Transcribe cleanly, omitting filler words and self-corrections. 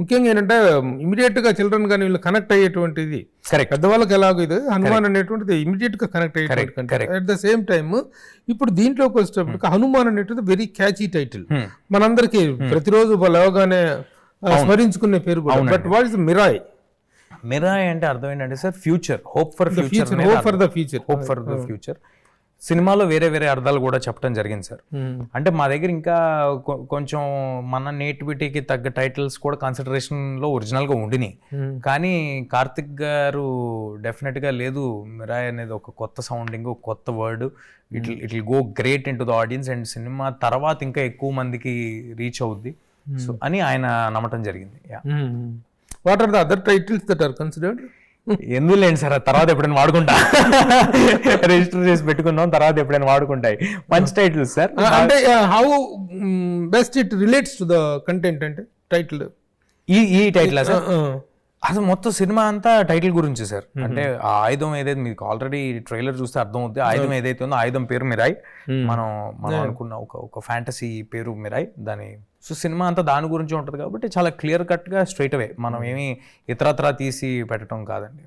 ముఖ్యంగా ఏంటంటే ఇమీడియట్ గా చిల్డ్రన్ కానీ వీళ్ళు కనెక్ట్ అయ్యేటువంటిది పెద్దవాళ్ళకి ఎలాగో ఇది హనుమాన్ అనేటువంటిది ఇమీడియట్ గా కనెక్ట్ అయ్యేటువంటి అట్ ద సేమ్ టైమ్ ఇప్పుడు దీంట్లోకి వచ్చేటప్పటికి హనుమాన్ అనేటువంటి వెరీ క్యాచీ టైటిల్ మనందరికి ప్రతిరోజు లేవగానే స్మరించుకునే పేరు కూడా. But what is Mirai? Mirai అంటే అర్థం ఏంటంటే sir future, hope for future, hope for the future, hope for the future. సినిమాలో వేరే వేరే అర్థాలు కూడా చెప్పడం జరిగింది సార్. అంటే మా దగ్గర ఇంకా కొంచెం మన నేటివిటీకి తగ్గ టైటిల్స్ కూడా కన్సిడరేషన్ లో ఒరిజినల్ గా ఉండినాయి. కానీ కార్తిక్ గారు డెఫినెట్ గా లేదు, మిరాయ్ అనేది ఒక కొత్త సౌండింగ్, ఒక కొత్త word, it will go great in to the audience and cinema తర్వాత ఇంకా ఎక్కువ మందికి రీచ్ అవుద్ది సో అని ఆయన నమ్మటం జరిగింది. What are the other titles that are considered? ఎందుకు లేండి సార్, తర్వాత ఎప్పుడైనా వాడుకుంటా, రిజిస్టర్ చేసి పెట్టుకుందాం, తర్వాత ఎప్పుడైనా వాడుకుంటాయి మంచి టైటిల్స్ సార్. అంటే how best it relates to the content అంటే టైటిల్ ఈ టైటిల్ సార్ అసలు మొత్తం సినిమా అంతా టైటిల్ గురించి సార్. అంటే ఆ ఆయుధం ఏదైతే మీకు ఆల్రెడీ ట్రైలర్ చూస్తే అర్థం అవుతుంది, ఆయుధం ఏదైతే ఉందో ఆయుధం పేరు మిరాయ్, మనం అనుకున్న ఒక ఫ్యాంటసీ పేరు మిరాయ్ దాని. సో సినిమా అంతా దాని గురించి ఉంటుంది కాబట్టి చాలా క్లియర్ కట్ గా స్ట్రైట్ అవే, మనం ఏమి ఇతరత్రా తీసి పెట్టడం కాదండి.